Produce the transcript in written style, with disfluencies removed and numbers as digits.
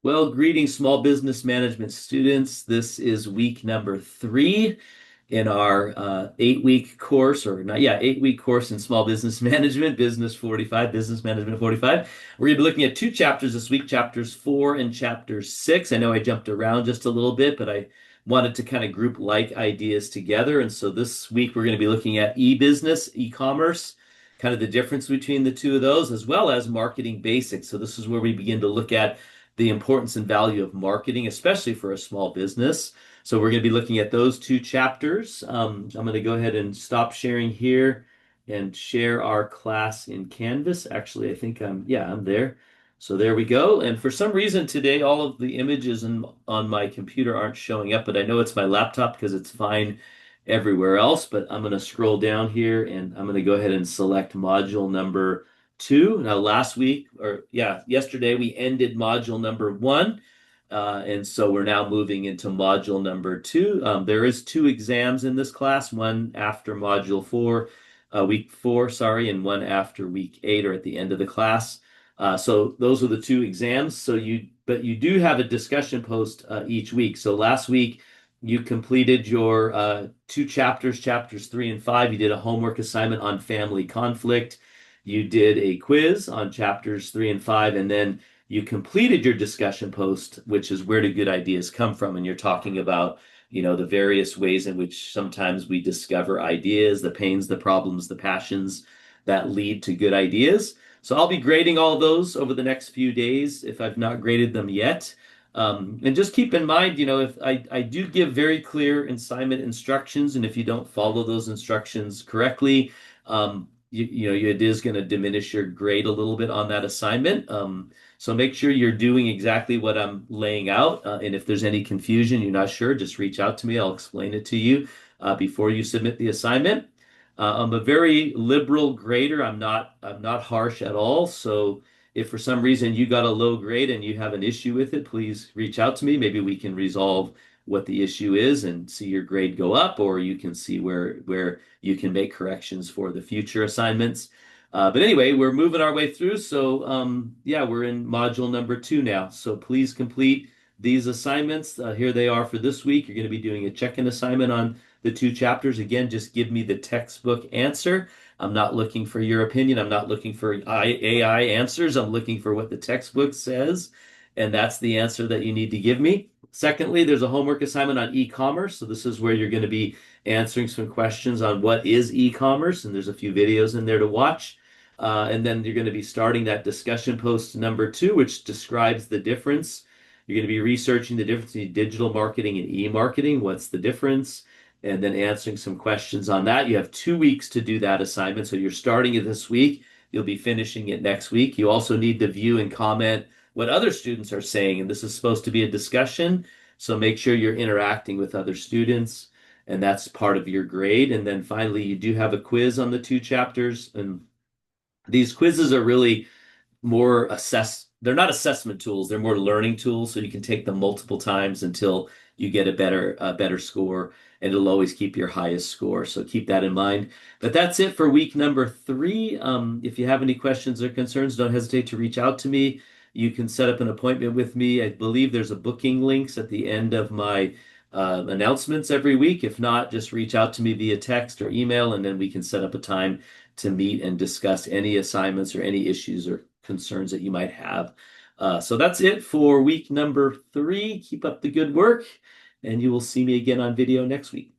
Well, greetings, small business management students. This is week number 3 in our 8-week course, or not, yeah, 8-week course in small business management, Business 45, Business Management 45. We're going to be looking at 2 chapters this week, chapters 4 and chapter 6. I know I jumped around just a little bit, but I wanted to kind of group like ideas together. And so this week we're going to be looking at e-business, e-commerce, kind of the difference between the two of those, as well as marketing basics. So this is where we begin to look at the importance and value of marketing, especially for a small business. So we're going to be looking at those 2 chapters. I'm going to go ahead and stop sharing here and share our class in Canvas. Actually, I think I'm there. So there we go. And for some reason today, all of the images on my computer aren't showing up, but I know it's my laptop because it's fine everywhere else. But I'm going to scroll down here and I'm going to go ahead and select module number 2. Now, yesterday we ended module number 1. And so we're now moving into module number 2. There is 2 exams in this class, one after module 4, week 4, sorry, and one after week 8 or at the end of the class. So those are the 2 exams. But you do have a discussion post each week. So last week you completed your 2 chapters, chapters 3 and 5. You did a homework assignment on family conflict. You did a quiz on chapters 3 and 5, and then you completed your discussion post, which is where do good ideas come from? And you're talking about, the various ways in which sometimes we discover ideas, the pains, the problems, the passions that lead to good ideas. So I'll be grading all those over the next few days if I've not graded them yet. And just keep in mind, if I do give very clear assignment instructions, and if you don't follow those instructions correctly, it is going to diminish your grade a little bit on that assignment. So make sure you're doing exactly what I'm laying out. And if there's any confusion, you're not sure, just reach out to me. I'll explain it to you before you submit the assignment. I'm a very liberal grader. I'm not harsh at all. So if for some reason you got a low grade and you have an issue with it, please reach out to me. Maybe we can resolve what the issue is and see your grade go up, or you can see where you can make corrections for the future assignments. But anyway, we're moving our way through. So we're in module number 2 now. So please complete these assignments. Here they are for this week. You're going to be doing a check-in assignment on the 2 chapters. Again, just give me the textbook answer. I'm not looking for your opinion. I'm not looking for AI answers. I'm looking for what the textbook says, and that's the answer that you need to give me. Secondly, there's a homework assignment on e-commerce. So this is where you're going to be answering some questions on what is e-commerce, and there's a few videos in there to watch. And then you're going to be starting that discussion post number 2, which describes the difference. You're going to be researching the difference between digital marketing and e-marketing. What's the difference? And then answering some questions on that. You have 2 weeks to do that assignment. So you're starting it this week. You'll be finishing it next week. You also need to view and comment what other students are saying. And this is supposed to be a discussion. So make sure you're interacting with other students. And that's part of your grade. And then finally, you do have a quiz on the 2 chapters. And these quizzes are really more they're not assessment tools, they're more learning tools, so you can take them multiple times until you get a better score, and it'll always keep your highest score. So keep that in mind. But that's it for week number 3. If you have any questions or concerns, don't hesitate to reach out to me. You can set up an appointment with me. I believe there's a booking links at the end of my announcements every week. If not, just reach out to me via text or email, and then we can set up a time to meet and discuss any assignments or any issues or concerns that you might have. So that's it for week number 3. Keep up the good work, and you will see me again on video next week.